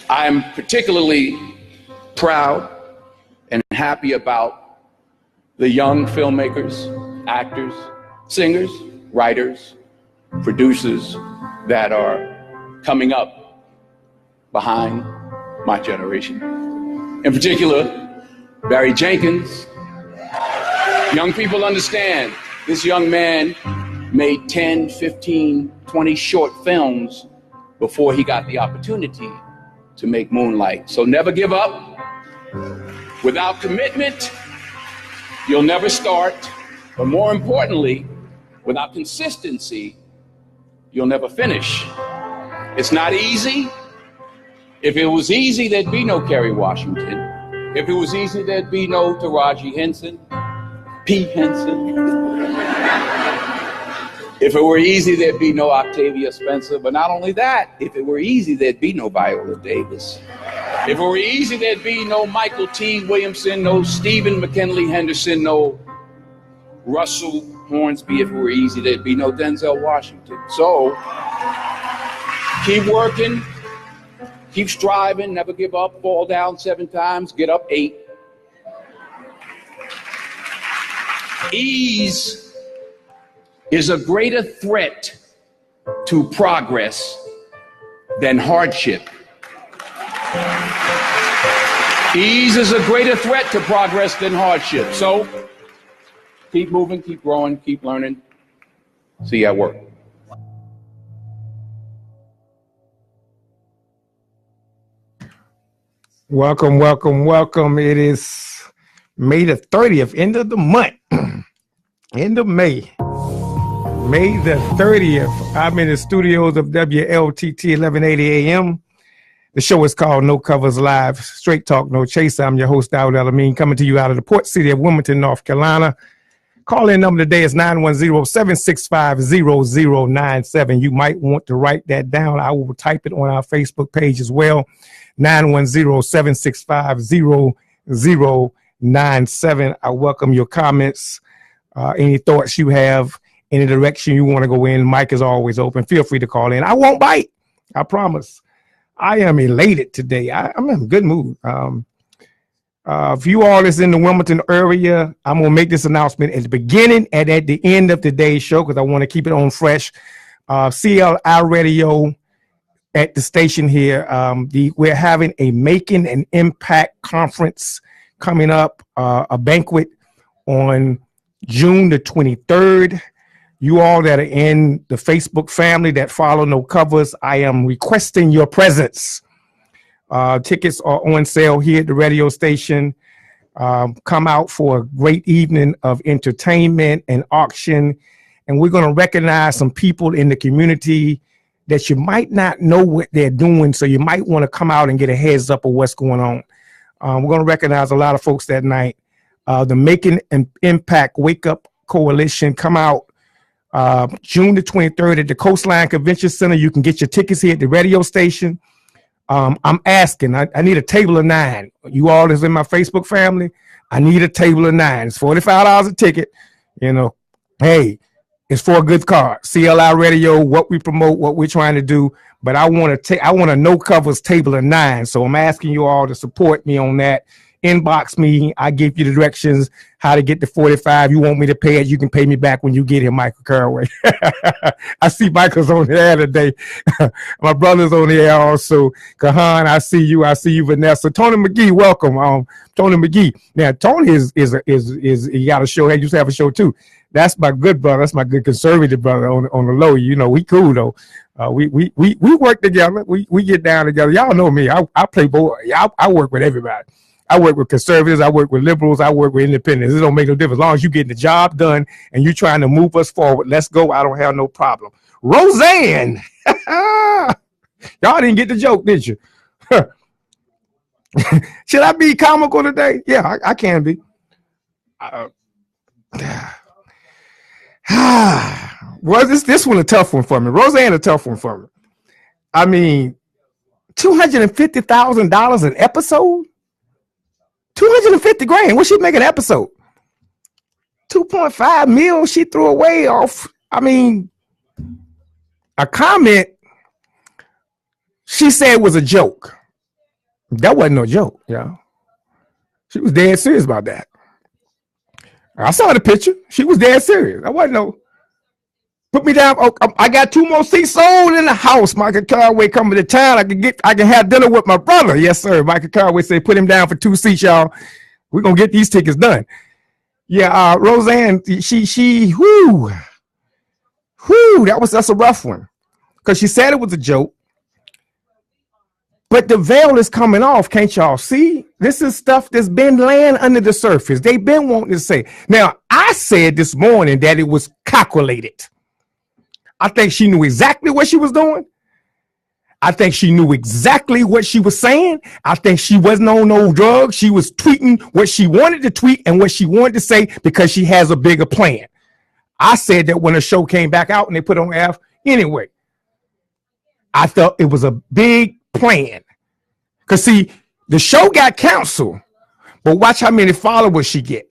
I'm particularly proud and happy about the young filmmakers, actors, singers, writers, producers that are coming up behind my generation. In particular, Barry Jenkins. Young people understand this young man made 10, 15, 20 short films before he got the opportunity to make Moonlight. So never give up. Without commitment, you'll never start. But more importantly, without consistency, you'll never finish. It's not easy. If it was easy, there'd be no Kerry Washington. If it was easy, there'd be no Taraji Henson, P. Henson. If it were easy, there'd be no Octavia Spencer. But not only that, if it were easy, there'd be no Viola Davis. If it were easy, there'd be no Michael T. Williamson, no Stephen McKinley Henderson, no Russell Hornsby. If it were easy, there'd be no Denzel Washington. So keep working, keep striving, never give up, fall down 7 times, get up 8. Ease is a greater threat to progress than hardship. Ease is a greater threat to progress than hardship. So keep moving, keep growing, keep learning. See you at work. Welcome, welcome, welcome. It is May the 30th, end of the month, end of May. May the 30th. I'm in the studios of WLTT 1180 AM. The show is called No Covers Live, Straight Talk, No Chaser. I'm your host, Dawud El-Amin, coming to you out of the port city of Wilmington, North Carolina. Call-in number today is 910-765-0097. You might want to write that down. I will type it on our Facebook page as well. 910-765-0097. I welcome your comments, any thoughts you have, any direction you want to go in. Mic is always open. Feel free to call in. I won't bite. I promise. I am elated today. I'm in a good mood. If you all is in the Wilmington area, I'm going to make this announcement at the beginning and at the end of today's show because I want to keep it on fresh. CLI Radio at the station here. We're having a Making an Impact conference coming up, a banquet on June the 23rd. You all that are in the Facebook family that follow No Covers, I am requesting your presence. Tickets are on sale here at the radio station. Come out for a great evening of entertainment and auction. And we're going to recognize some people in the community that you might not know what they're doing. So you might want to come out and get a heads up of what's going on. We're going to recognize a lot of folks that night. The Making an Impact Wake Up Coalition, come out June the 23rd at the Coastline Convention Center. You can get your tickets here at the radio station. I'm asking, I need a table of 9. You all that's in my Facebook family, I need a table of 9. It's $45 a ticket. You know, hey, it's for a good cause. CLI Radio, what we promote, what we're trying to do. But I want a No Covers table of 9. So I'm asking you all to support me on that. Inbox me. I give you the directions how to get the 45. You want me to pay it, you can pay me back when you get here, Michael Caraway. I see Michael's on the air today. My brother's on the air also. Kahan, I see you, Vanessa. Tony McGee, welcome. Tony McGee. Now, Tony is he got a show. He used to have a show too. That's my good brother. That's my good conservative brother on the low. You know, we cool though. We work together. We get down together. Y'all know me. I play both. I work with everybody. I work with conservatives. I work with liberals. I work with independents. It don't make no difference. As long as you getting the job done and you trying to move us forward, let's go. I don't have no problem. Roseanne. Y'all didn't get the joke, did you? Should I be comical today? Yeah, I can be. Well, this one a tough one for me. Roseanne a tough one for me. I mean, $250,000 an episode? 250 grand. What she make an episode? 2.5 mil she threw away off. I mean, a comment. She said it was a joke. That wasn't no joke, y'all. She was dead serious about that. I saw the picture. She was dead serious. I wasn't no. Put me down. Oh, I got 2 more seats sold in the house. Michael Carway coming to town. I can have dinner with my brother. Yes, sir. Michael Carway said, put him down for 2 seats, y'all. We're gonna get these tickets done. Yeah, Roseanne, whoo, that's a rough one. Because she said it was a joke. But the veil is coming off, can't y'all see? This is stuff that's been laying under the surface. They've been wanting to say. Now, I said this morning that it was calculated. I think she knew exactly what she was doing. I think she knew exactly what she was saying. I think she wasn't on no drugs. She was tweeting what she wanted to tweet and what she wanted to say because she has a bigger plan. I said that when the show came back out and they put it on F. Anyway, I thought it was a big plan. Because, see, the show got canceled, but watch how many followers she get.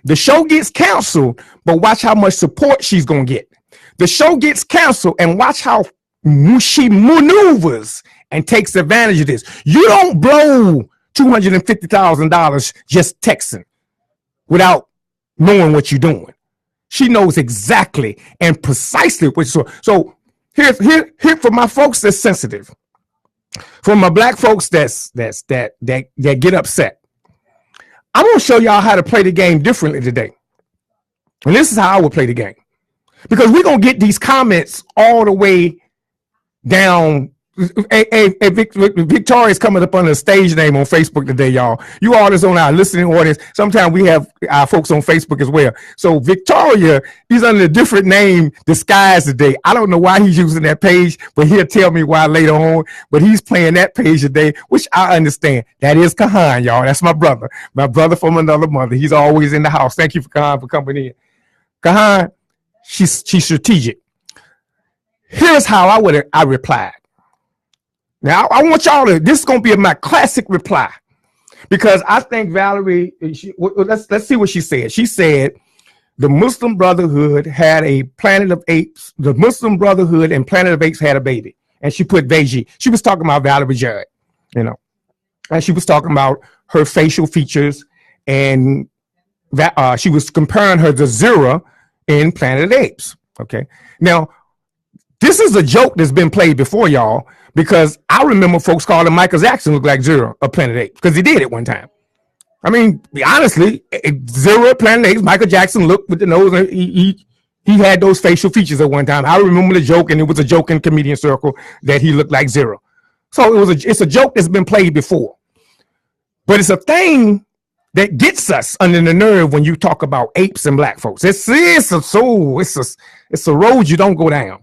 The show gets canceled, but watch how much support she's going to get. The show gets canceled, and watch how she maneuvers and takes advantage of this. You don't blow $250,000 just texting without knowing what you're doing. She knows exactly and precisely what you're doing. So here for my folks that's sensitive, for my black folks that get upset, I'm gonna show y'all how to play the game differently today. And this is how I would play the game. Because we're going to get these comments all the way down. Victoria's coming up on the stage name on Facebook today, y'all. You all that's on our listening audience. Sometimes we have our folks on Facebook as well. So Victoria, he's under a different name disguised today. I don't know why he's using that page, but he'll tell me why later on. But he's playing that page today, which I understand. That is Kahan, y'all. That's my brother from another mother. He's always in the house. Thank you, Kahan, for coming in. Kahan, she's strategic. Here's how I replied. Now I want y'all to. This is gonna be my classic reply, because I think Valerie. Let's see what she said. She said the Muslim Brotherhood had a Planet of Apes. The Muslim Brotherhood and Planet of Apes had a baby, and she put Beiji. She was talking about Valerie Jarrett, and she was talking about her facial features, and that she was comparing her to Zira in Planet of the Apes. Okay. Now, this is a joke that's been played before, y'all, because I remember folks calling Michael Jackson look like Zira of Planet of the Apes because he did it one time. I mean, honestly, Zira, Planet of the Apes, Michael Jackson looked with the nose. And he had those facial features at one time. I remember the joke, and it was a joke in comedian circle that he looked like Zira. So it's a joke that's been played before, but it's a thing that gets us under the nerve when you talk about apes and black folks. It's a road you don't go down.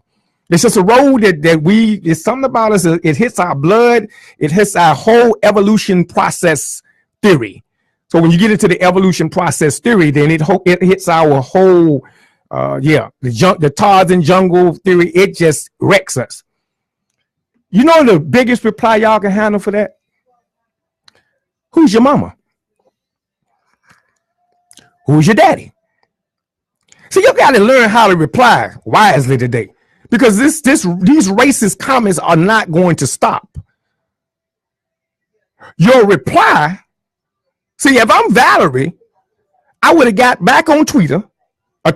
It's just a road it's something about us. It hits our blood. It hits our whole evolution process theory. So when you get into the evolution process theory, then it hits our whole, the Tarzan jungle theory. It just wrecks us. You know the biggest reply y'all can handle for that? Who's your mama? Who's your daddy? So you got to learn how to reply wisely today, because these racist comments are not going to stop. Your reply, see, if I'm Valerie, I would have got back on Twitter, and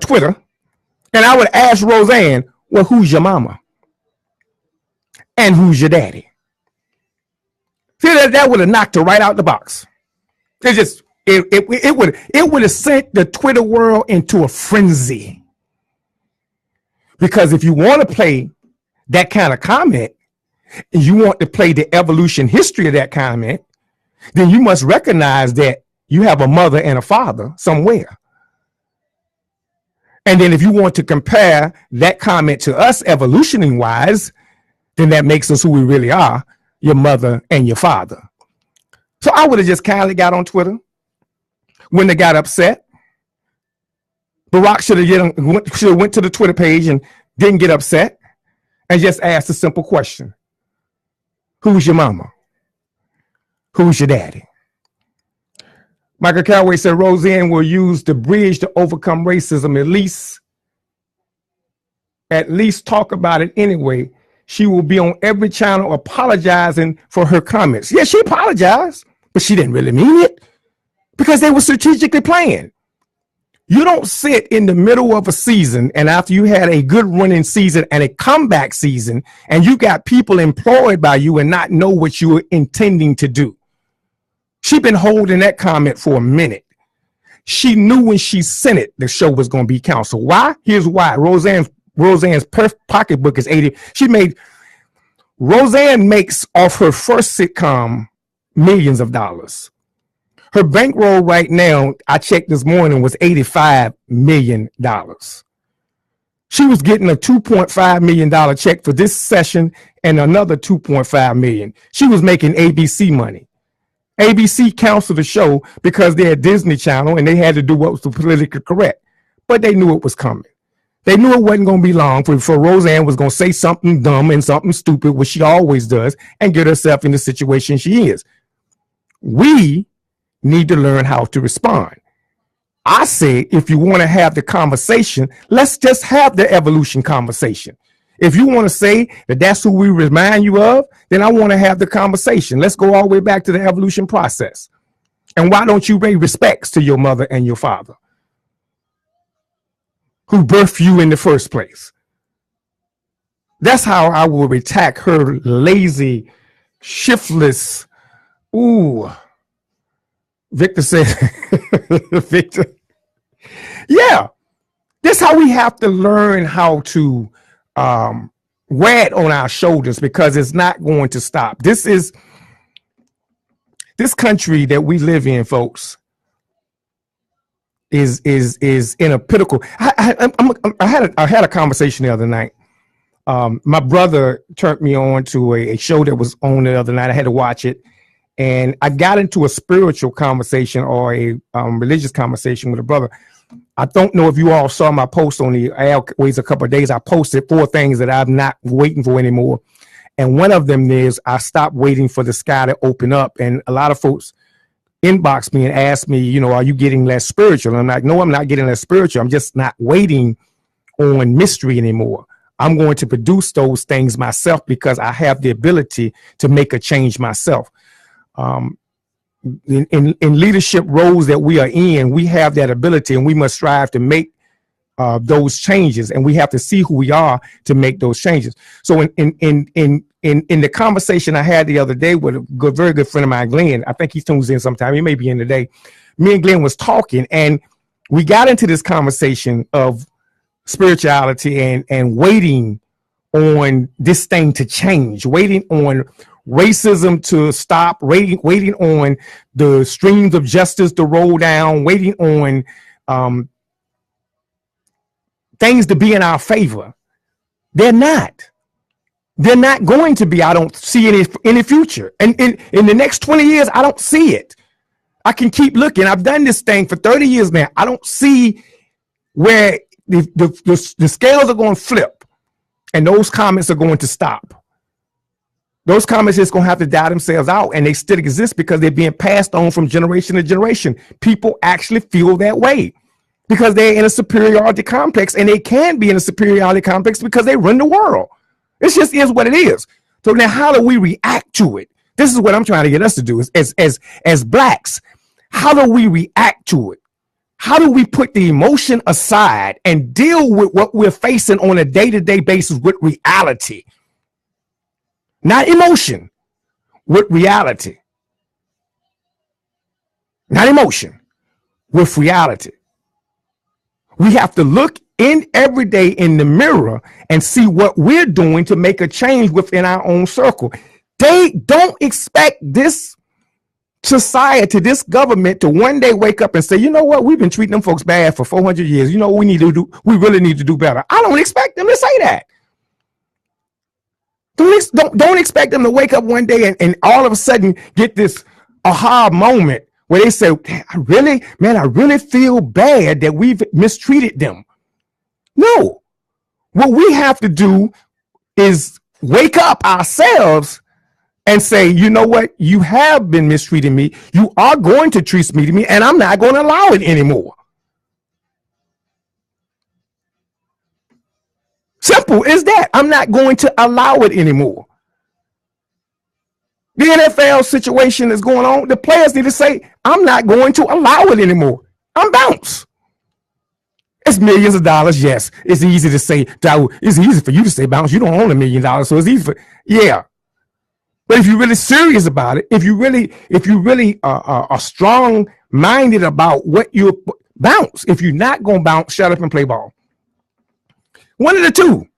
I would ask Roseanne, well, who's your mama? And who's your daddy? See, that would have knocked her right out the box. It would have sent the Twitter world into a frenzy. Because if you want to play that kind of comment, and you want to play the evolution history of that comment, then you must recognize that you have a mother and a father somewhere. And then if you want to compare that comment to us evolutionary wise, then that makes us who we really are, your mother and your father. So I would have just kindly got on Twitter when they got upset. Barack should have went to the Twitter page and didn't get upset and just asked a simple question. Who's your mama? Who's your daddy? Michael Callaway said Roseanne will use the bridge to overcome racism. At least talk about it anyway. she will be on every channel apologizing for her comments. Yeah, she apologized, but she didn't really mean it because they were strategically playing. You don't sit in the middle of a season and after you had a good running season and a comeback season and you got people employed by you and not know what you were intending to do. She's been holding that comment for a minute. She knew when she sent it, the show was going to be canceled. Why? Here's why. Roseanne's pocketbook is 80. Roseanne makes off her first sitcom millions of dollars. Her bankroll right now, I checked this morning, was $85 million. She was getting a $2.5 million check for this session and another $2.5 million. She was making ABC money. ABC canceled the show because they're a Disney Channel and they had to do what was politically correct. But they knew it was coming. They knew it wasn't going to be long before Roseanne was going to say something dumb and something stupid, which she always does, and get herself in the situation she is. We need to learn how to respond. I say, if you want to have the conversation, let's just have the evolution conversation. If you want to say that that's who we remind you of, then I want to have the conversation. Let's go all the way back to the evolution process. And why don't you pay respects to your mother and your father who birthed you in the first place? That's how I will attack her lazy, shiftless. Ooh, Victor said, Victor. Yeah, this is how we have to learn how to wear it on our shoulders because it's not going to stop. This country that we live in, folks, is in a pinnacle. I had a conversation the other night. My brother turned me on to a show that was on the other night. I had to watch it. And I got into a spiritual conversation or a religious conversation with a brother. I don't know if you all saw my post on the Airways a couple of days. I posted 4 things that I'm not waiting for anymore. And one of them is I stopped waiting for the sky to open up. And a lot of folks inbox me and ask me, you know, are you getting less spiritual? And I'm like, no, I'm not getting less spiritual. I'm just not waiting on mystery anymore. I'm going to produce those things myself because I have the ability to make a change myself. In leadership roles that we are in, we have that ability and we must strive to make those changes, and we have to see who we are to make those changes. So in the conversation I had the other day with a very good friend of mine, Glenn, I think he tunes in sometime, he may be in today. Me and Glenn was talking and we got into this conversation of spirituality and waiting on this thing to change, waiting on racism to stop, waiting on the streams of justice to roll down, waiting on things to be in our favor. They're not going to be. I don't see it in the future. And in the next 20 years, I don't see it. I can keep looking. I've done this thing for 30 years now. I don't see where the scales are going to flip and those comments are going to stop. Those comments just going to have to die themselves out, and they still exist because they're being passed on from generation to generation. People actually feel that way because they're in a superiority complex, and they can be in a superiority complex because they run the world. It just is what it is. So now how do we react to it? This is what I'm trying to get us to do as blacks. How do we react to it? How do we put the emotion aside and deal with what we're facing on a day-to-day basis with reality? Not emotion, with reality. Not emotion, with reality. We have to look in every day in the mirror and see what we're doing to make a change within our own circle. They don't expect this society, this government to one day wake up and say, you know what, we've been treating them folks bad for 400 years. You know what we need to do? We really need to do better. I don't expect them to say that. Don't expect them to wake up one day and all of a sudden get this aha moment where they say, I really feel bad that we've mistreated them. No, what we have to do is wake up ourselves and say, you know what? You have been mistreating me. You are going to treat me, and I'm not going to allow it anymore. Simple as that. I'm not going to allow it anymore. The NFL situation is going on. The players need to say, I'm not going to allow it anymore. I'm bounce. It's millions of dollars. Yes, it's easy to say. It's easy for you to say bounce. You don't own $1 million, so it's easy for But if you're really serious about it, if you really are strong-minded about what you bounce. If you're not gonna bounce, shut up and play ball. One of the two.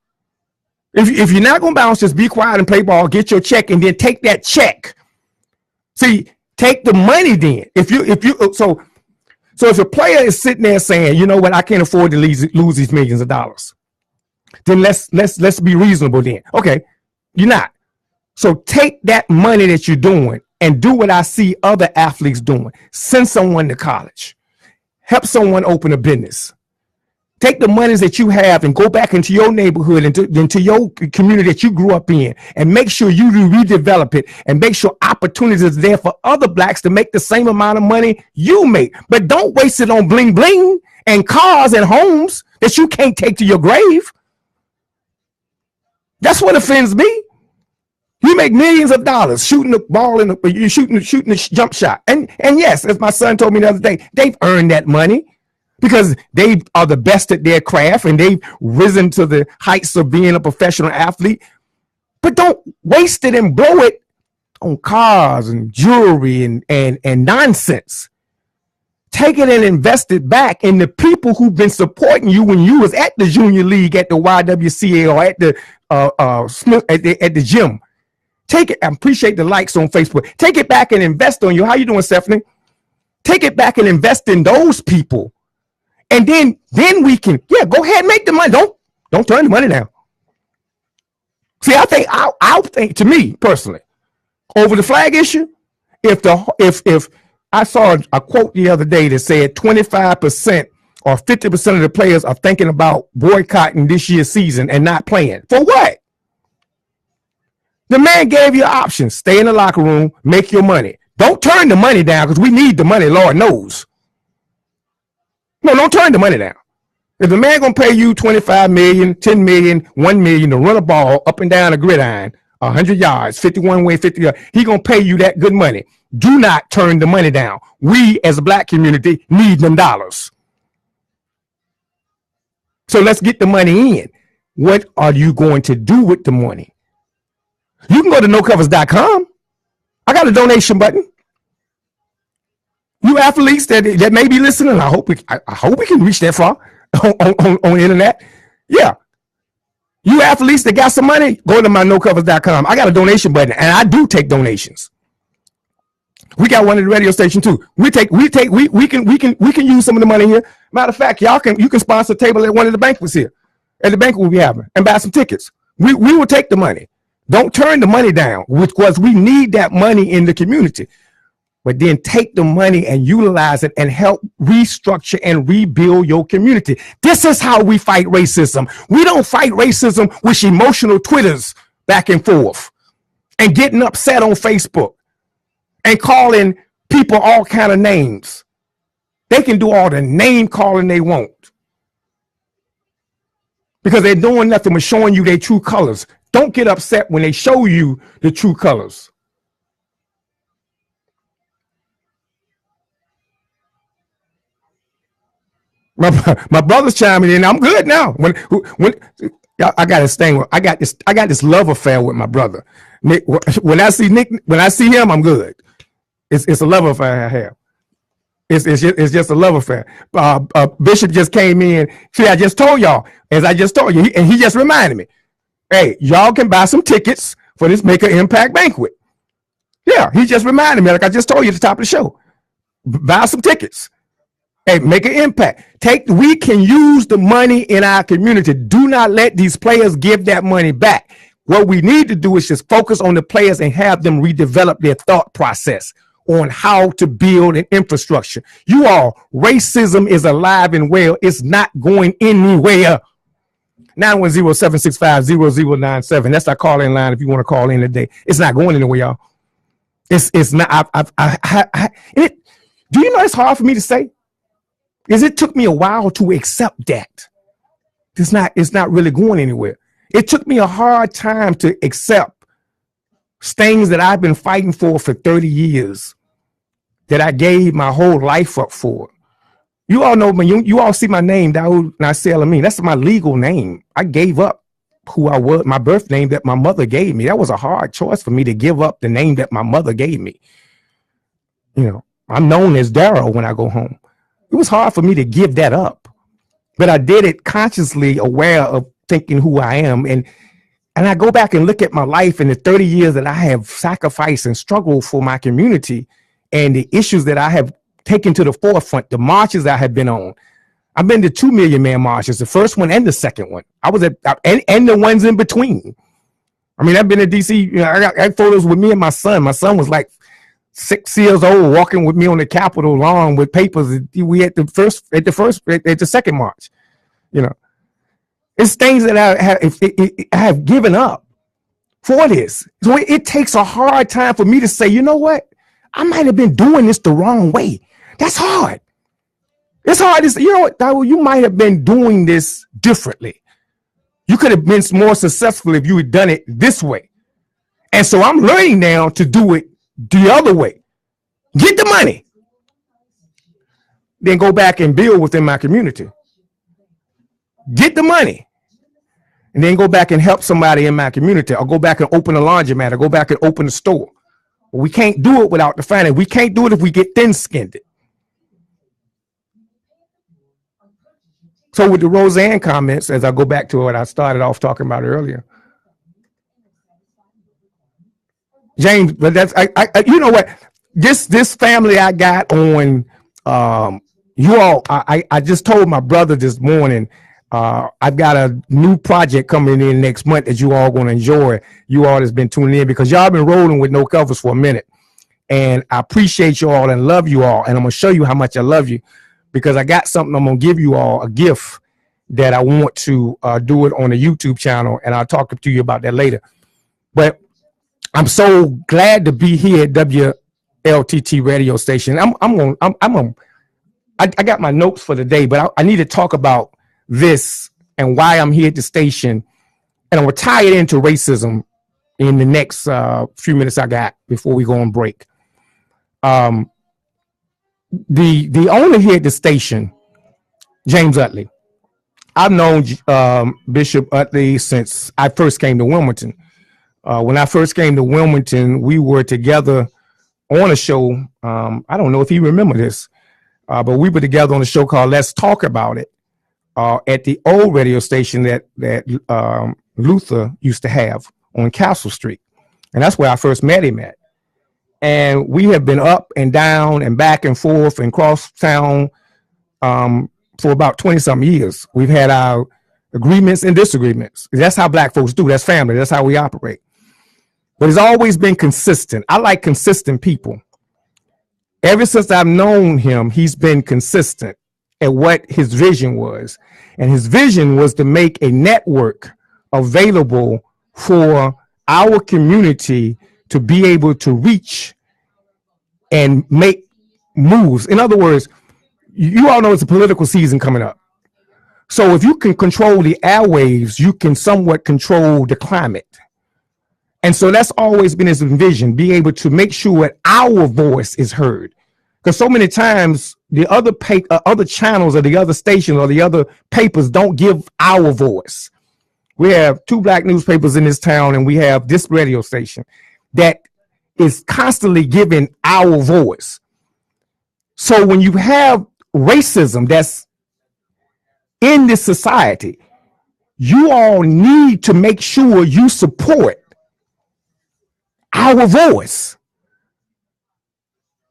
If you're not gonna bounce, just be quiet and play ball. Get your check and then take that check. See, take the money. Then so if a player is sitting there saying, you know what, I can't afford to lose these millions of dollars, then let's be reasonable. Then okay, you're not. So take that money that you're doing and do what I see other athletes doing. Send someone to college. Help someone open a business. Take the monies that you have and go back into your neighborhood, into your community that you grew up in, and make sure you redevelop it and make sure opportunities are there for other blacks to make the same amount of money you make. But don't waste it on bling bling and cars and homes that you can't take to your grave. That's what offends me. You make millions of dollars shooting the ball you're shooting the jump shot. And yes, as my son told me the other day, they've earned that money because they are the best at their craft and they've risen to the heights of being a professional athlete. But don't waste it and blow it on cars and jewelry and nonsense. Take it and invest it back in the people who've been supporting you when you was at the junior league, at the YWCA, or at the gym. Take it and appreciate the likes on Facebook. Take it back and invest on you. How you doing, Stephanie? Take it back and invest in those people. And then we can, go ahead and make the money. Don't turn the money down. See, I think to me personally, over the flag issue, if I saw a quote the other day that said 25% or 50% of the players are thinking about boycotting this year's season and not playing. For what? The man gave you options. Stay in the locker room, make your money. Don't turn the money down because we need the money, Lord knows. No, don't turn the money down. If the man going to pay you $25 million, $10 million, $1 million to run a ball up and down a gridiron, 100 yards, 51 way, 50 yards, he going to pay you that good money. Do not turn the money down. We as a black community need them dollars. So let's get the money in. What are you going to do with the money? You can go to nocovers.com. I got a donation button. You athletes that may be listening, I hope we can reach that far on the internet. Yeah. You athletes that got some money, go to my nocovers.com. I got a donation button, and I do take donations. We got one at the radio station too. We can use some of the money here. Matter of fact, you can sponsor a table at one of the banquets here, at the banquet we'll be having, and buy some tickets. We will take the money. Don't turn the money down, because we need that money in the community. But then take the money and utilize it and help restructure and rebuild your community. This is how we fight racism. We don't fight racism with emotional Twitters back and forth and getting upset on Facebook and calling people all kind of names. They can do all the name calling they want because they're doing nothing but showing you their true colors. Don't get upset when they show you the true colors. My brother's chiming in. I'm good now. When I got this thing. I got this love affair with my brother. Nick, when I see him, I'm good. It's a love affair I have. It's just a love affair. Bishop just came in. See, I just told y'all, and he just reminded me. Hey, y'all can buy some tickets for this Make an Impact banquet. Yeah, he just reminded me, like I just told you at the top of the show. Buy some tickets. Hey, make an impact. We can use the money in our community. Do not let these players give that money back. What we need to do is just focus on the players and have them redevelop their thought process on how to build an infrastructure. You all, racism is alive and well. It's not going anywhere. 910-765-0097. That's our call-in line if you want to call in today. It's not going anywhere, y'all. It's not. Do you know it's hard for me to say? Because it took me a while to accept that it's not really going anywhere. It took me a hard time to accept things that I've been fighting for 30 years, that I gave my whole life up for. You all know me. You all see my name, Daoud Nasser Amin. That's my legal name. I gave up who I was, my birth name that my mother gave me. That was a hard choice for me to give up the name that my mother gave me. You know, I'm known as Darryl when I go home. It was hard for me to give that up, but I did it consciously, aware of thinking who I am. And I go back and look at my life and the 30 years that I have sacrificed and struggled for my community, and the issues that I have taken to the forefront, the marches I have been on. I've been to 2 Million Man marches, the first one and the second one. I was at, and the ones in between. I mean, I've been to DC, you know, I got photos with me and my son. My son was like 6 years old, walking with me on the Capitol lawn with papers. We at the second march, you know. It's things that I have given up for this. So it takes a hard time for me to say, you know what? I might have been doing this the wrong way. That's hard. It's hard to say, you know what, Daoud, you might have been doing this differently. You could have been more successful if you had done it this way. And so I'm learning now to do it the other way. Get the money. Then go back and build within my community. Get the money. And then go back and help somebody in my community, or go back and open a laundromat, or go back and open a store. We can't do it without the finance. We can't do it if we get thin-skinned. So with the Roseanne comments, as I go back to what I started off talking about earlier, James, but that's you know what, this family I got on, you all, I just told my brother this morning, I've got a new project coming in next month that you all gonna enjoy. You all has been tuning in because y'all been rolling with no covers for a minute, and I appreciate you all and love you all, and I'm gonna show you how much I love you, because I got something I'm gonna give you all, a gift that I want to do it on the YouTube channel, and I'll talk to you about that later. But I'm so glad to be here at WLTT radio station. I got my notes for the day, but I need to talk about this and why I'm here at the station, and I'm gonna tie it into racism in the next few minutes I got before we go on break. The owner here at the station, James Utley. I've known Bishop Utley since I first came to Wilmington. When I first came to Wilmington, we were together on a show. I don't know if you remember this, but we were together on a show called Let's Talk About It at the old radio station that Luther used to have on Castle Street. And that's where I first met him at. And we have been up and down and back and forth and cross town for about 20-something years. We've had our agreements and disagreements. That's how black folks do. That's family. That's how we operate. But it's always been consistent. I like consistent people. Ever since I've known him, he's been consistent at what his vision was. And his vision was to make a network available for our community to be able to reach and make moves. In other words, you all know it's a political season coming up. So if you can control the airwaves, you can somewhat control the climate. And so that's always been his vision, be able to make sure our voice is heard. Because so many times the other channels or the other stations or the other papers don't give our voice. We have 2 black newspapers in this town, and we have this radio station that is constantly giving our voice. So when you have racism that's in this society, you all need to make sure you support our voice.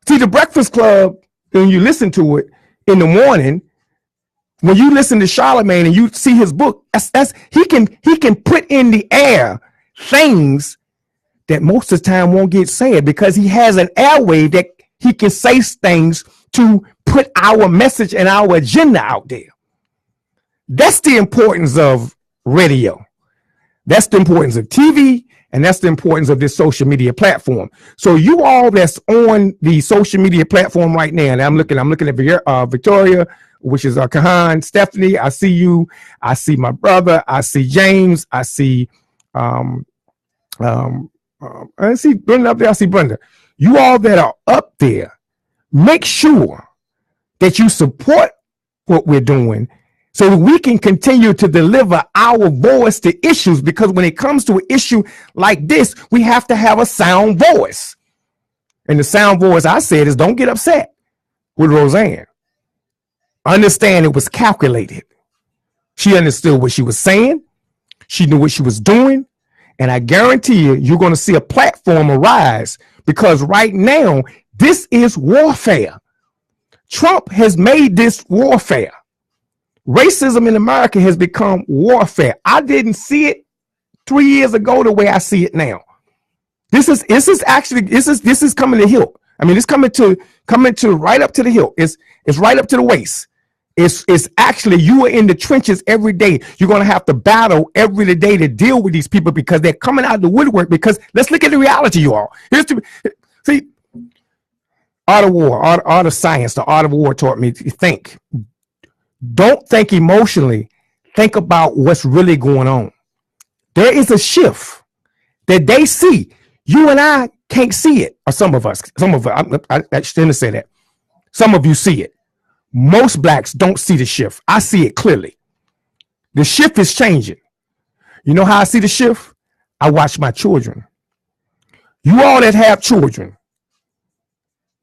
See, the Breakfast Club, when you listen to it in the morning, when you listen to Charlemagne and you see his book, he can put in the air things that most of the time won't get said, because he has an airwave that he can say things to put our message and our agenda out there. That's the importance of radio. That's the importance of TV, and that's the importance of this social media platform. So you all that's on the social media platform right now, and I'm looking at Victoria, which is Kahan, Stephanie. I see you. I see my brother. I see James. I see I see Brenda up there. I see Brenda. You all that are up there, make sure that you support what we're doing so that we can continue to deliver our voice to issues, because when it comes to an issue like this, we have to have a sound voice. And the sound voice I said is, don't get upset with Roseanne. Understand it was calculated. She understood what she was saying. She knew what she was doing. And I guarantee you, you're going to see a platform arise, because right now, this is warfare. Trump has made this warfare. Racism in America has become warfare. I didn't see it 3 years ago the way I see it now. This is coming to hilt. I mean, it's coming to right up to the hilt. It's right up to the waist. It's actually, you are in the trenches every day. You're going to have to battle every day to deal with these people, because they're coming out of the woodwork. Because let's look at the reality, you all. See, art of war, art of science, the art of war taught me to think. Don't think emotionally. Think about what's really going on. There is a shift that they see. You and I can't see it, or some of us. I shouldn't say that. Some of you see it. Most blacks don't see the shift. I see it clearly. The shift is changing. You know how I see the shift? I watch my children. You all that have children,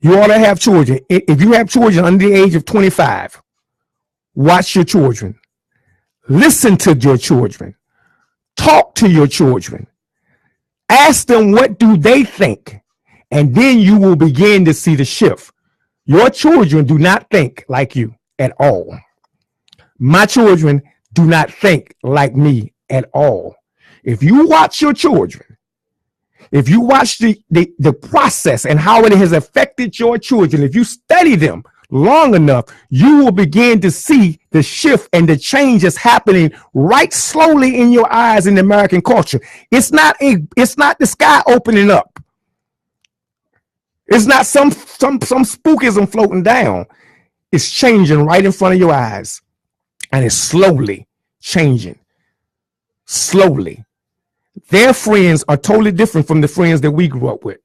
if you have children under the age of 25, watch your children. Listen to your children. Talk to your children. Ask them what do they think, and then you will begin to see the shift. Your children do not think like you at all. My children do not think like me at all. If you watch your children, if you watch the process and how it has affected your children, if you study them long enough, you will begin to see the shift and the changes happening right slowly in your eyes in the American culture. It's not the sky opening up. It's not some spookism floating down. It's changing right in front of your eyes. And it's slowly changing. Slowly. Their friends are totally different from the friends that we grew up with.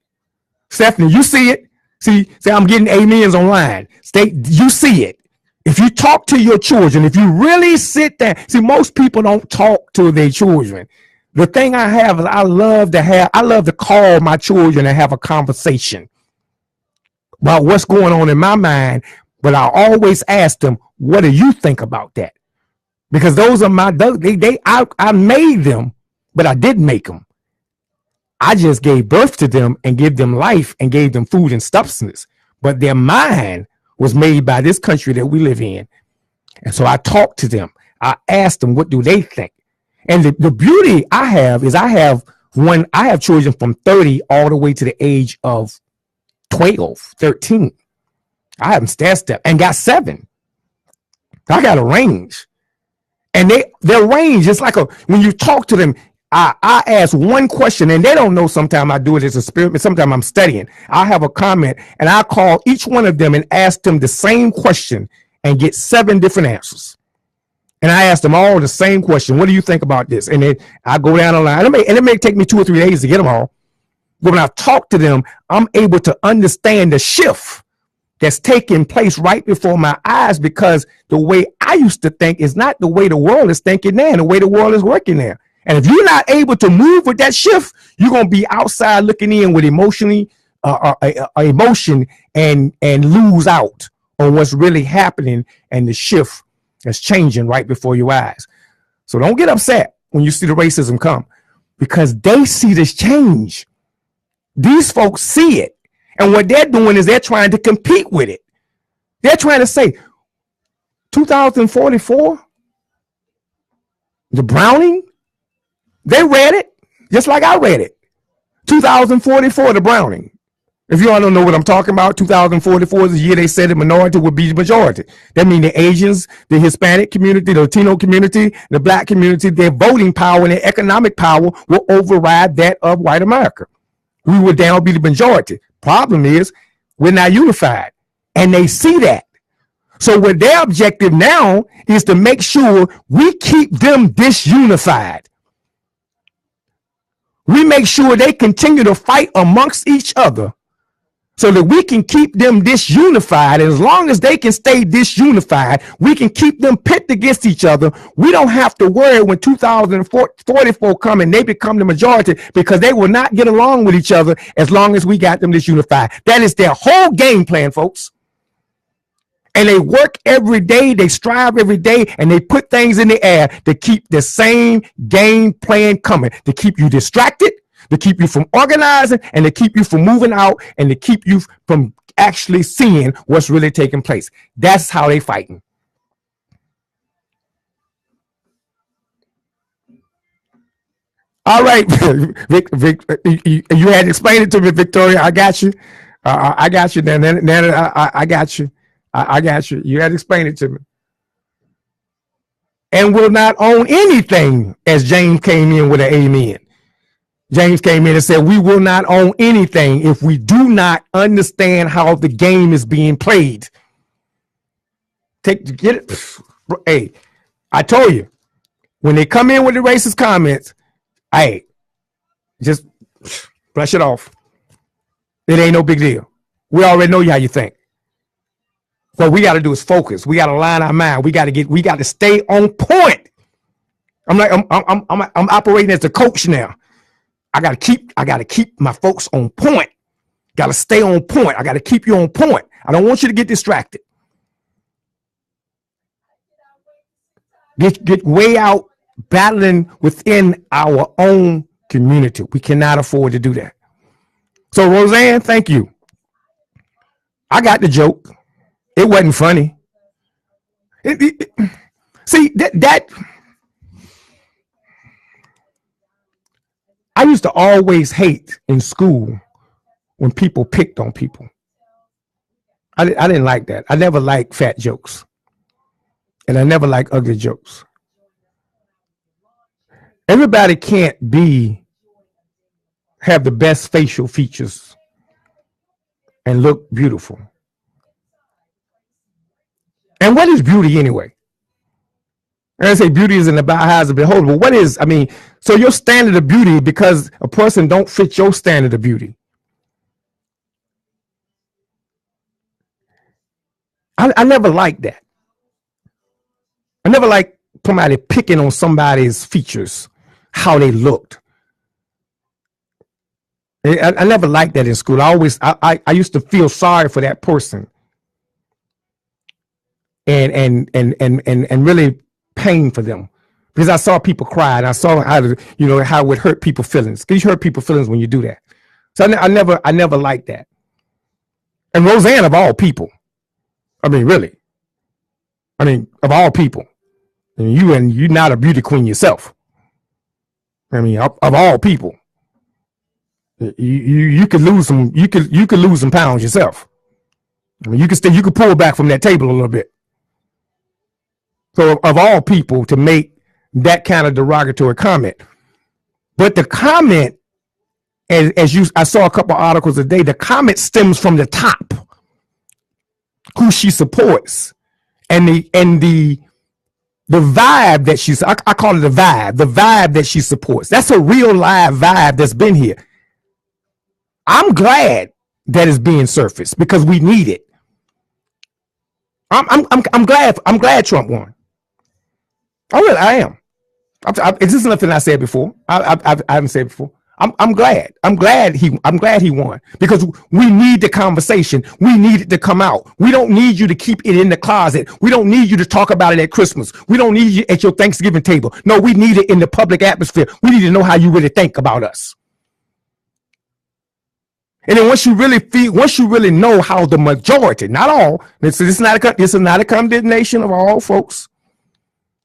Stephanie, you see it? See, I'm getting amens online. You see it. If you talk to your children, if you really sit there, see, most people don't talk to their children. The thing I have is I love to call my children and have a conversation about what's going on in my mind, but I always ask them, what do you think about that? Because those are I made them, but I didn't make them. I just gave birth to them and gave them life and gave them food and substance. But their mind was made by this country that we live in. And so I talk to them. I ask them, what do they think? And the beauty I have is I have children from 30 all the way to the age of 12, 13. I have them step and got 7. I got a range. And their range is like when you talk to them, I ask one question and they don't know. Sometimes I do it as a spirit, but sometimes I'm studying. I have a comment and I call each one of them and ask them the same question and get 7 different answers. And I ask them all the same question. What do you think about this? And then I go down the line, and it may take me 2 or 3 days to get them all. But when I talk to them, I'm able to understand the shift that's taking place right before my eyes, because the way I used to think is not the way the world is thinking now, and the way the world is working now. And if you're not able to move with that shift, you're going to be outside looking in with emotion and lose out on what's really happening and the shift that's changing right before your eyes. So don't get upset when you see the racism come, because they see this change. These folks see it. And what they're doing is they're trying to compete with it. They're trying to say 2044, the Browning, they read it just like I read it. 2044, the Browning. If you all don't know what I'm talking about, 2044 is the year they said the minority would be the majority. That means the Asians, the Hispanic community, the Latino community, the Black community, their voting power and their economic power will override that of white America. We would now be the majority. Problem is, we're not unified, and they see that. So what their objective now is to make sure we keep them disunified. We make sure they continue to fight amongst each other so that we can keep them disunified. And as long as they can stay disunified, we can keep them pit against each other. We don't have to worry when 2044 come and they become the majority, because they will not get along with each other as long as we got them disunified. That is their whole game plan, folks. And they work every day, they strive every day, and they put things in the air to keep the same game plan coming, to keep you distracted, to keep you from organizing, and to keep you from moving out, and to keep you from actually seeing what's really taking place. That's how they fighting. All right, Vic, you had to explain it to me, Victoria. I got you. I got you. Then I got you. I got you. You had to explain it to me. And will not own anything, as James came in with an amen. James came in and said, we will not own anything if we do not understand how the game is being played. Get it. Hey, I told you, when they come in with the racist comments, hey, just brush it off. It ain't no big deal. We already know how you think. What we got to do is focus. We got to line our mind. We got to stay on point. I'm operating as a coach now. I got to keep my folks on point. Got to stay on point. I got to keep you on point. I don't want you to get distracted. Get way out battling within our own community. We cannot afford to do that. So Roseanne, thank you. I got the joke. It wasn't funny. See, that I used to always hate in school when people picked on people. I didn't like that. I never liked fat jokes. And I never liked ugly jokes. Everybody can't have the best facial features and look beautiful. And what is beauty anyway? And I say beauty is in the eyes of the beholder. But what is, so your standard of beauty, because a person don't fit your standard of beauty. I never liked that. I never liked somebody picking on somebody's features, how they looked. I never liked that in school. I used to feel sorry for that person. And really pain for them, because I saw people cry, and I saw how it would hurt people's feelings. Because you hurt people's feelings when you do that. So I never liked that. And Roseanne, of all people, really, of all people, and you're not a beauty queen yourself. Of all people, you could lose some, you could lose some pounds yourself. You could pull back from that table a little bit. So of all people to make that kind of derogatory comment. But the comment, I saw a couple articles a day, the comment stems from the top, who she supports, and the vibe that she's, I call it the vibe that she supports. That's a real live vibe that's been here. I'm glad that it's being surfaced because we need it. I'm glad Trump won. I am. This is nothing I said before. I haven't said before. I'm glad. I'm glad he won, because we need the conversation. We need it to come out. We don't need you to keep it in the closet. We don't need you to talk about it at Christmas. We don't need you at your Thanksgiving table. No, we need it in the public atmosphere. We need to know how you really think about us. And then once you really know how the majority, not all, this is not a condemnation of all folks.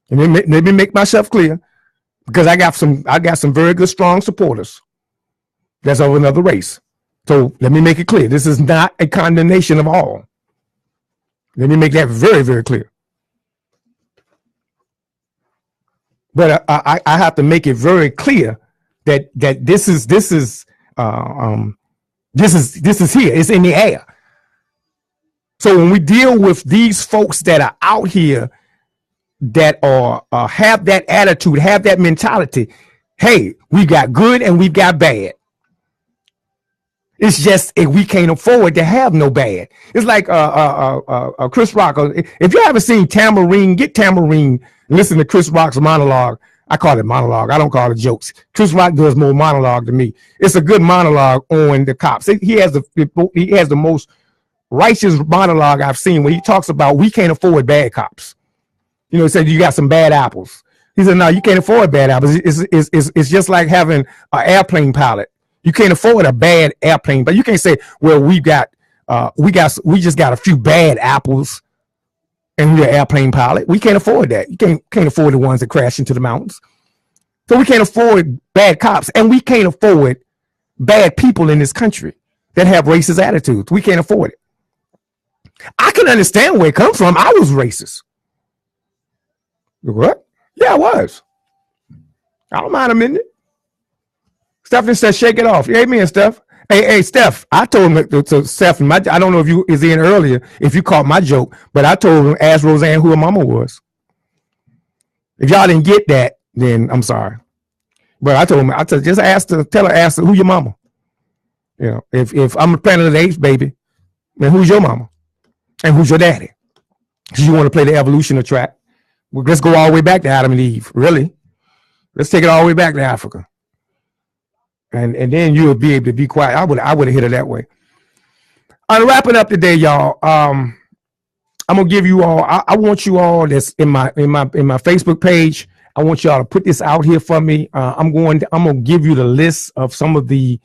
And let me make myself clear, because I got some very good, strong supporters. That's of another race. So let me make it clear. This is not a condemnation of all. Let me make that very, very clear. But I have to make it very clear that this is here. It's in the air. So when we deal with these folks that are out here that are have that attitude, have that mentality, hey, we got good and we got bad. It's just if we can't afford to have no bad. It's like Chris Rock. If you haven't seen Tamarine, get Tamarine. Listen to Chris Rock's monologue. I call it monologue. I don't call it jokes. Chris Rock does more monologue than me. It's a good monologue on the cops. He has the most righteous monologue I've seen when he talks about we can't afford bad cops. You know, he said you got some bad apples. He said, no, you can't afford bad apples. It's just like having an airplane pilot. You can't afford a bad airplane, but you can't say, well, we just got a few bad apples and we're an airplane pilot. We can't afford that. You can't afford the ones that crash into the mountains. So we can't afford bad cops, and we can't afford bad people in this country that have racist attitudes. We can't afford it. I can understand where it comes from. I was racist. What? Yeah, I was. I don't mind a minute. Stephanie says, shake it off. Amen, Steph. Hey, Steph, I told him to Steph, I don't know if you is in earlier, if you caught my joke, but I told him, ask Roseanne who her mama was. If y'all didn't get that, then I'm sorry. But I told him, just tell her who your mama. You know, if I'm a Planet of the Apes baby, then who's your mama? And who's your daddy? Because you want to play the evolution track. Well, let's go all the way back to Adam and Eve. Really? Let's take it all the way back to Africa. And then you'll be able to be quiet. I would have hit it that way. I'm wrapping up today, y'all. I'm gonna give you all. I want you all that's in my Facebook page. I want y'all to put this out here for me. I'm gonna give you the list of some of the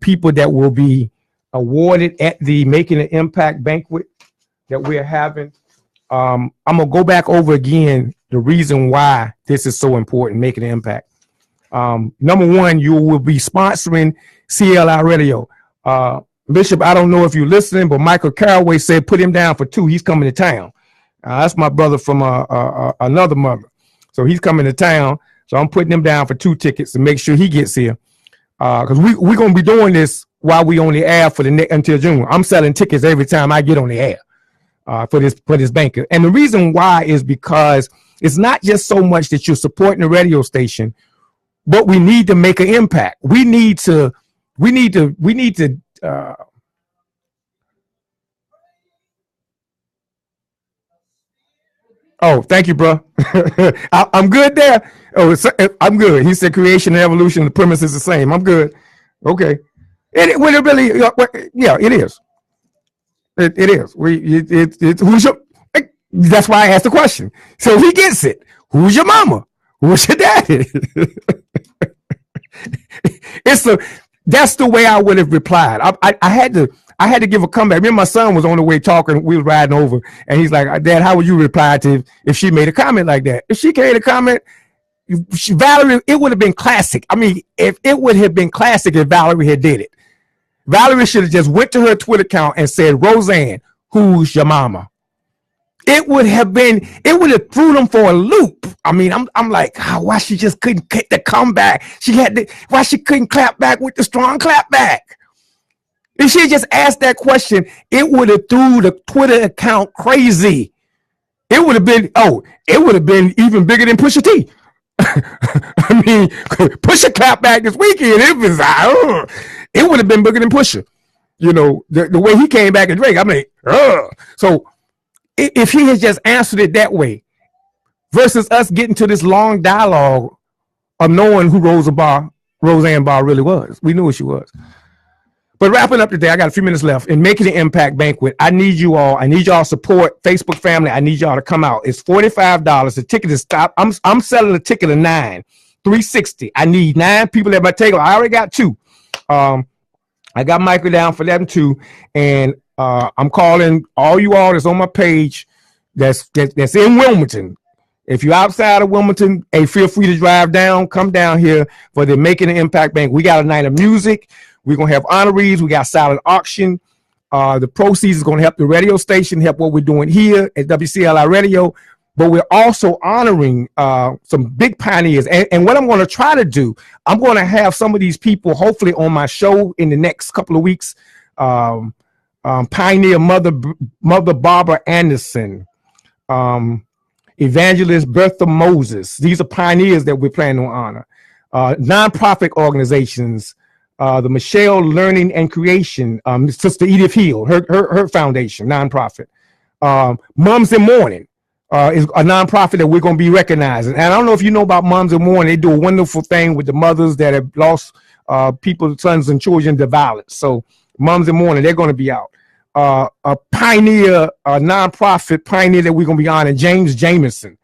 people that will be awarded at the Making an Impact banquet that we're having. I'm gonna go back over again the reason why this is so important, making an impact. Number one, you will be sponsoring CLI Radio. Bishop, I don't know if you're listening, but Michael Caraway said put him down for 2. He's coming to town. That's my brother from another mother. So he's coming to town. So I'm putting him down for 2 tickets to make sure he gets here. Because we're going to be doing this while we on the air until June. I'm selling tickets every time I get on the air for this banquet. And the reason why is because it's not just so much that you're supporting the radio station, but we need to make an impact. We need to. Oh, thank you, bro. I'm good there. Oh, I'm good. He said creation and evolution. The premise is the same. I'm good. Okay. It really, yeah, it is. It is. Who's your? That's why I asked the question. So he gets it. Who's your mama? Who's your daddy? That's the way I would have replied. I had to give a comeback. Me and my son was on the way talking. We was riding over, and he's like, "Dad, how would you reply to if she made a comment like that? If she made a comment, Valerie, it would have been classic. I mean, if it would have been classic if Valerie had did it. Valerie should have just went to her Twitter account and said, Roseanne, who's your mama? It would have threw them for a loop. I mean, I'm like, why she just couldn't get the comeback? Why she couldn't clap back with the strong clap back? If she just asked that question, it would have threw the Twitter account crazy. It would have been even bigger than Pusha T. I mean, Pusha clap back this weekend. It would have been bigger than Pusha. You know, the way he came back and Drake. I mean, so if he had just answered it that way, versus us getting to this long dialogue of knowing who Roseanne Barr really was. We knew who she was. But wrapping up today, I got a few minutes left. In Making an Impact banquet, I need you all. I need y'all support. Facebook family, I need y'all to come out. It's $45. The ticket is stop. I'm selling a ticket of $9, $360. I need 9 people at my table. I already got 2. I got Michael down for them too, and I'm calling all you all that's on my page that's in Wilmington. If you're outside of Wilmington, hey, feel free to drive down. Come down here for the Making an Impact Bank. We got a night of music. We're going to have honorees. We got silent auction. The proceeds is going to help the radio station, help what we're doing here at WCLI Radio. But we're also honoring some big pioneers. And what I'm going to try to do, I'm going to have some of these people hopefully on my show in the next couple of weeks. Pioneer Mother Barbara Anderson, Evangelist Bertha Moses. These are pioneers that we're planning to honor. Nonprofit organizations, the Michelle Learning and Creation, Sister Edith Hill, her foundation, nonprofit. Moms in Mourning is a nonprofit that we're going to be recognizing. And I don't know if you know about Moms in Mourning. They do a wonderful thing with the mothers that have lost people, sons and children to violence. So Moms in Mourning, they're going to be out. A pioneer, a nonprofit pioneer that we're going to be honoring, James Jameson.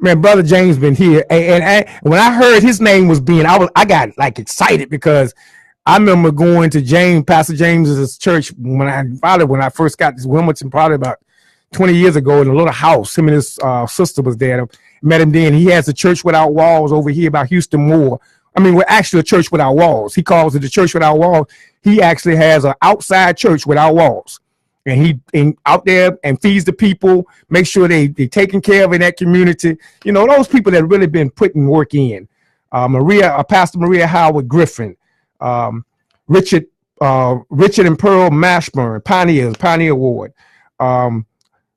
Man, Brother James been here. And when I heard his name was being, I got like excited because I remember going to Pastor James's church when I first got to Wilmington, probably about 20 years ago, in a little house. Him and his sister was there. I met him then. He has a church without walls over here by Houston Moore. I mean, we're actually a church without walls. He calls it the church without walls. He actually has an outside church without walls. And he out there and feeds the people, make sure they taking care of in that community. You know, those people that really been putting work in. Pastor Maria Howard Griffin, Richard and Pearl Mashburn, Pioneer Award.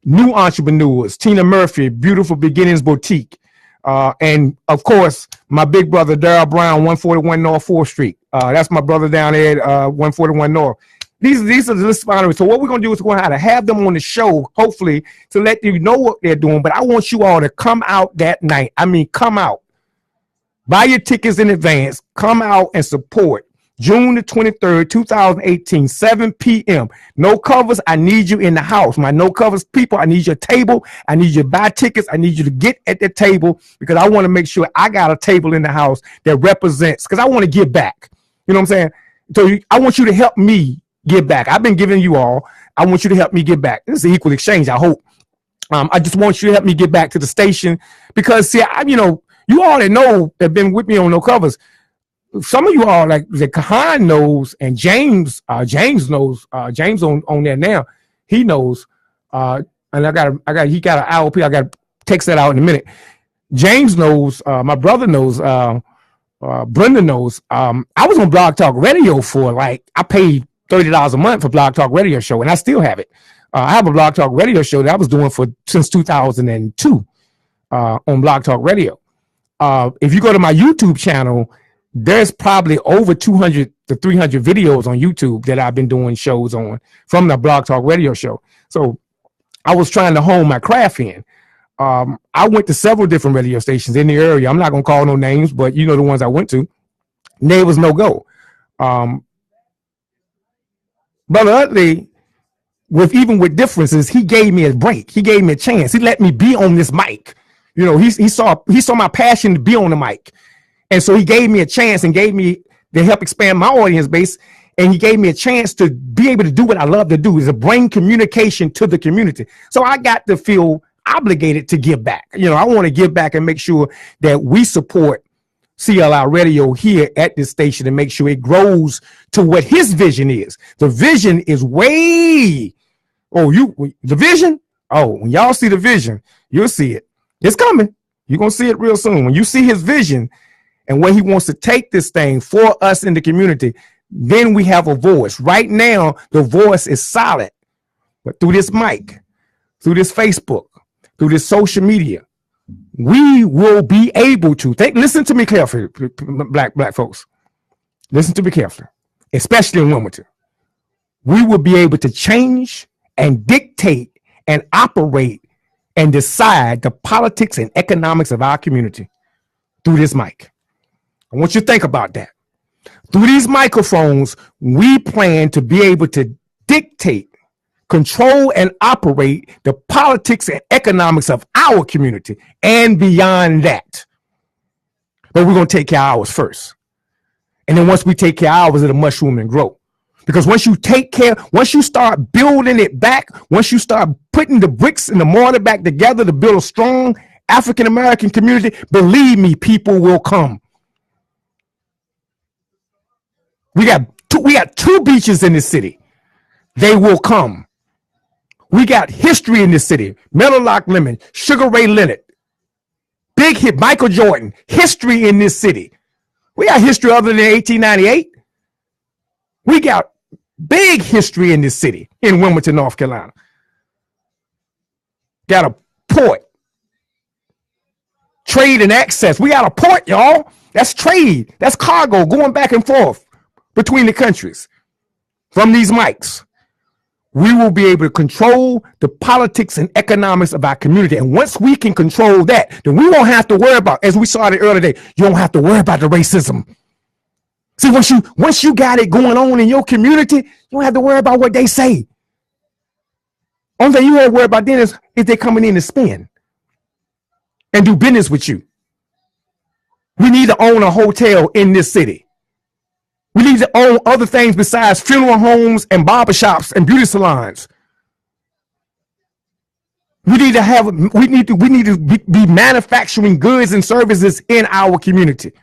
New entrepreneurs, Tina Murphy, Beautiful Beginnings Boutique. And of course, my big brother, Darrell Brown, 141 North 4th Street. That's my brother down there at 141 North. These are the list of honorees. So what we're going to do is we're going to have them on the show, hopefully, to let you know what they're doing. But I want you all to come out that night. I mean, come out. Buy your tickets in advance. Come out and support. June the 23rd, 2018, 7 p.m. No covers. I need you in the house. My no covers people, I need your table. I need you to buy tickets. I need you to get at the table because I want to make sure I got a table in the house that represents, because I want to give back. You know what I'm saying? So I want you to help me give back. I've been giving you all. I want you to help me give back. This is an equal exchange, I hope. I just want you to help me get back to the station because, see, you all that know that been with me on No Covers, some of you all, like the Kahan knows, and James knows. James on there now. He knows. And he got an IOP. I got to text that out in a minute. James knows. My brother knows. Brenda knows. I was on Blog Talk Radio for I paid $30 a month for Blog Talk Radio show, and I still have it. I have a Blog Talk Radio show that I was doing since 2002 on Blog Talk Radio. If you go to my YouTube channel, there's probably over 200 to 300 videos on YouTube that I've been doing shows on from the Blog Talk Radio show. So I was trying to hone my craft in. I went to several different radio stations in the area. I'm not going to call no names, but you know the ones I went to. There was no go. Brother Utley, even with differences, he gave me a break. He gave me a chance. He let me be on this mic. You know, he saw my passion to be on the mic. And so he gave me a chance and gave me to help expand my audience base. And he gave me a chance to be able to do what I love to do, is to bring communication to the community. So I got to feel obligated to give back. You know, I want to give back and make sure that we support CLI Radio here at this station and make sure it grows to what his vision is. The vision is the vision? Oh, when y'all see the vision, you'll see it. It's coming. You're going to see it real soon. When you see his vision and where he wants to take this thing for us in the community, then we have a voice. Right now, the voice is silent. But through this mic, through this Facebook, through this social media, we will be able to listen to me carefully, black folks. Listen to me carefully, especially in Wilmington. We will be able to change and dictate and operate and decide the politics and economics of our community through this mic. I want you to think about that. Through these microphones, we plan to be able to dictate, control, and operate the politics and economics of our community and beyond that. But we're going to take care of ours first. And then once we take care of ours, it'll mushroom and grow. Because once you start building it back, once you start putting the bricks and the mortar back together to build a strong African-American community, believe me, people will come. We got two beaches in this city. They will come. We got history in this city. Meadow Lock Lemon, Sugar Ray Leonard, big hit, Michael Jordan, history in this city. We got history other than 1898. We got Big history in this city, in Wilmington, North Carolina. Got a port. Trade and access. We got a port, y'all. That's trade. That's cargo going back and forth between the countries from these mics. We will be able to control the politics and economics of our community. And once we can control that, then we won't have to worry about, as we saw the earlier day, you don't have to worry about the racism. See, once you got it going on in your community, you don't have to worry about what they say. Only thing you have to worry about then is if they're coming in to spend and do business with you. We need to own a hotel in this city. We need to own other things besides funeral homes and barbershops and beauty salons. We need to be manufacturing goods and services in our community.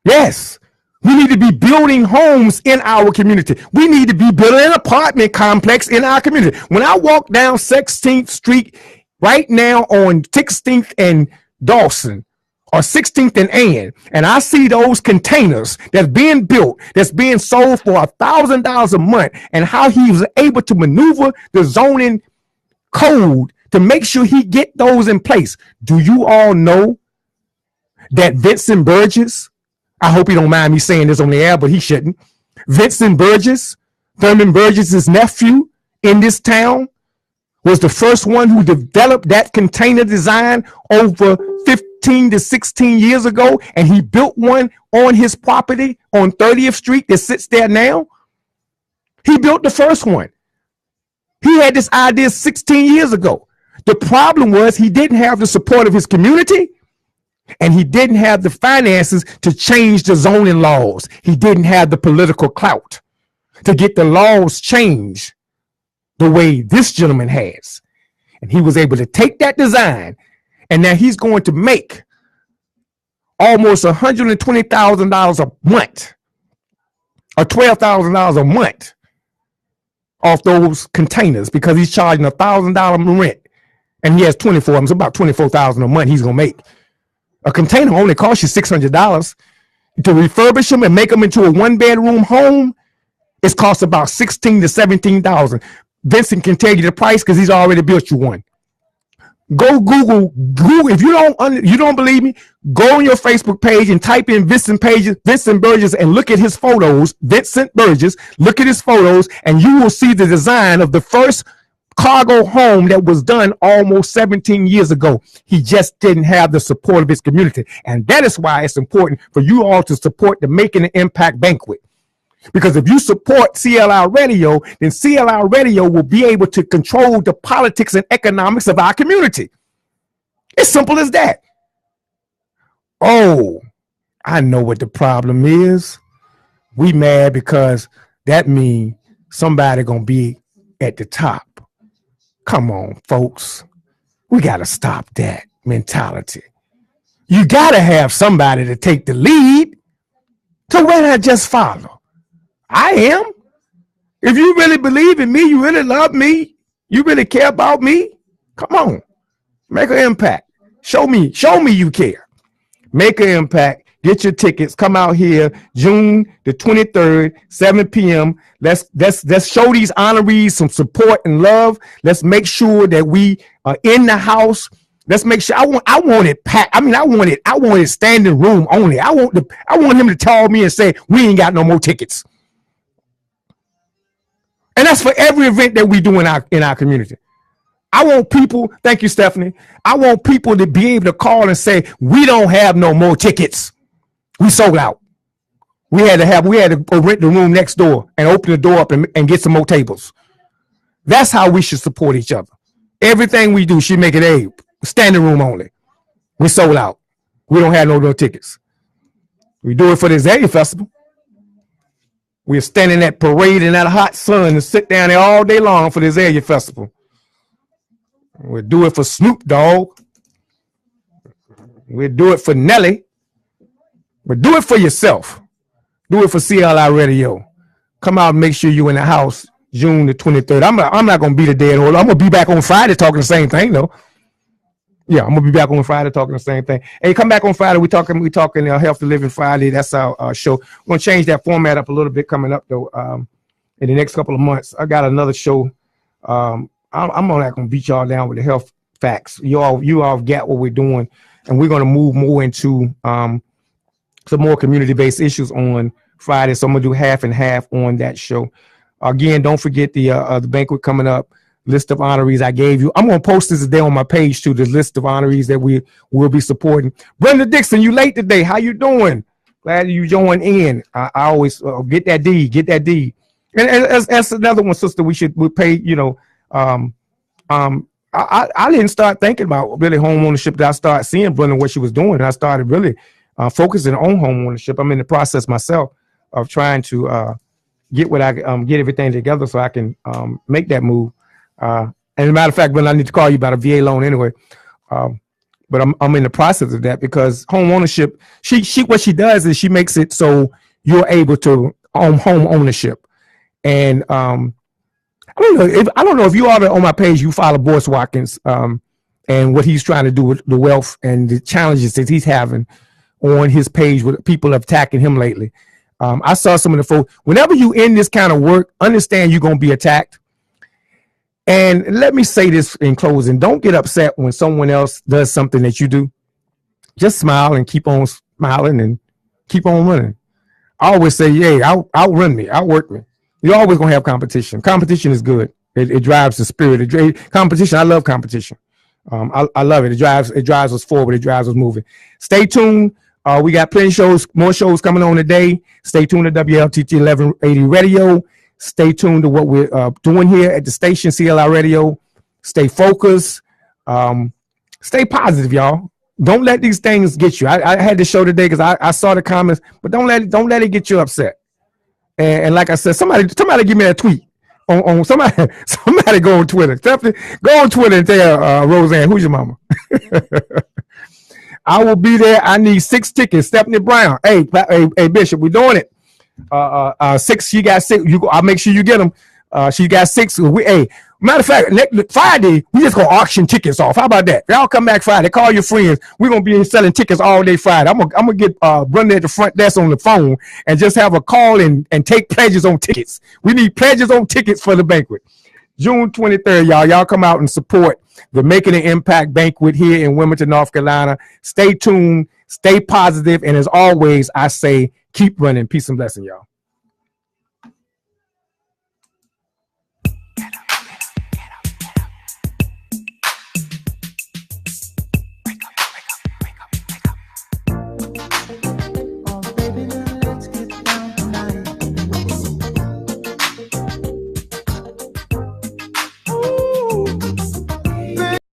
Yes, we need to be building homes in our community. We need to be building an apartment complex in our community. When I walk down 16th Street right now on 16th and Dawson, or 16th and Ann, and I see those containers that's being built, that's being sold for $1,000 a month, and how he was able to maneuver the zoning code to make sure he get those in place. Do you all know that Vincent Burgess, I hope he don't mind me saying this on the air, but he shouldn't. Vincent Burgess, Thurman Burgess's nephew in this town, was the first one who developed that container design over 15 to 16 years ago, and he built one on his property on 30th Street that sits there now. He built the first one. He had this idea 16 years ago. The problem was he didn't have the support of his community, and he didn't have the finances to change the zoning laws. He didn't have the political clout to get the laws changed the way this gentleman has. And he was able to take that design, and now he's going to make almost $120,000 a month or $12,000 a month off those containers because he's charging $1,000 rent, and he has 24 of them. So about $24,000 a month he's going to make. A container only costs you $600. To refurbish them and make them into a one-bedroom home, it's cost about $16,000 to $17,000. Vincent can tell you the price because he's already built you one. Go Google. If you don't believe me, go on your Facebook page and type in Vincent Burgess, and look at his photos. Vincent Burgess, look at his photos, and you will see the design of the first cargo home that was done almost 17 years ago. He just didn't have the support of his community, and that is why it's important for you all to support the Making an Impact Banquet. Because if you support CLR Radio, then CLR Radio will be able to control the politics and economics of our community. It's simple as that. Oh, I know what the problem is. We mad because that means somebody gonna be at the top. Come on, folks. We gotta stop that mentality. You gotta have somebody to take the lead. So why not just follow? I am. If you really believe in me, you really love me, you really care about me, come on. Make an impact. Show me you care. Make an impact. Get your tickets. Come out here June the 23rd, 7 p.m. Let's show these honorees some support and love. Let's make sure that we are in the house. Let's make sure. I want it packed. I want it standing room only. I want him to call me and say, we ain't got no more tickets. And that's for every event that we do in our community. I want people, thank you, Stephanie. I want people to be able to call and say, we don't have no more tickets. We sold out. We had to rent the room next door and open the door up and get some more tables. That's how we should support each other. Everything we do should make it a standing room only. We sold out. We don't have no tickets. We do it for the Azalea Festival. We're standing at parade in that hot sun and sit down there all day long for the Azalea Festival. We'll do it for Snoop Dogg. We'll do it for Nelly. But do it for yourself. Do it for CLI Radio. Come out and make sure you're in the house June the 23rd. I'm not going to be the day. I'm going to be back on Friday talking the same thing, though. Yeah, I'm gonna be back on Friday talking the same thing. Hey, come back on Friday. We talking Healthy Living Friday. That's our show. We're gonna change that format up a little bit coming up though. In the next couple of months, I got another show. I'm not gonna beat y'all down with the health facts. You all get what we're doing, and we're gonna move more into some more community-based issues on Friday. So I'm gonna do half and half on that show. Again, don't forget the banquet coming up. List of honorees I gave you. I'm gonna post this today on my page too. The list of honorees that we will be supporting. Brenda Dixon, you late today? How you doing? Glad you joined in. I always get that D. And that's another one, sister. We pay. You know, I didn't start thinking about really home ownership. That I started seeing Brenda what she was doing, and I started really focusing on home ownership. I'm in the process myself of trying to get everything together so I can make that move. And as a matter of fact, Brenda, I need to call you about a VA loan anyway. But I'm in the process of that because home ownership. What she does is she makes it so you're able to own home ownership. And I don't know if you are on my page. You follow Boris Watkins and what he's trying to do with the wealth and the challenges that he's having on his page with people attacking him lately. I saw some of the folks. Whenever you in this kind of work, understand you're going to be attacked. And let me say this in closing: don't get upset when someone else does something that you do. Just smile and keep on smiling and keep on running. I always say, "Yay, outrun me, outwork me." You're always gonna have competition. Competition is good. It drives the spirit. Competition. I love competition. I love it. It drives us forward. It drives us moving. Stay tuned. We got plenty of shows, more shows coming on today. Stay tuned to WLTT 1180 Radio. Stay tuned to what we're doing here at the station, CLI Radio. Stay focused. Stay positive, y'all. Don't let these things get you. I had the show today because I saw the comments, but don't let it get you upset. And like I said, somebody give me that tweet on somebody go on Twitter. Go on Twitter and tell Roseanne, who's your mama? I will be there. I need 6 tickets. Stephanie Brown. Hey, Bishop, we're doing it. 6. She got 6. I'll make sure you get them. She got 6. Matter of fact, Friday we just gonna auction tickets off. How about that? Y'all come back Friday. Call your friends. We're gonna be selling tickets all day Friday. I'm gonna get Brenda at the front desk on the phone and just have a call and take pledges on tickets. We need pledges on tickets for the banquet. June 23rd, y'all. Y'all come out and support the Making an Impact banquet here in Wilmington, North Carolina. Stay tuned. Stay positive, and as always, I say, keep running. Peace and blessing, y'all.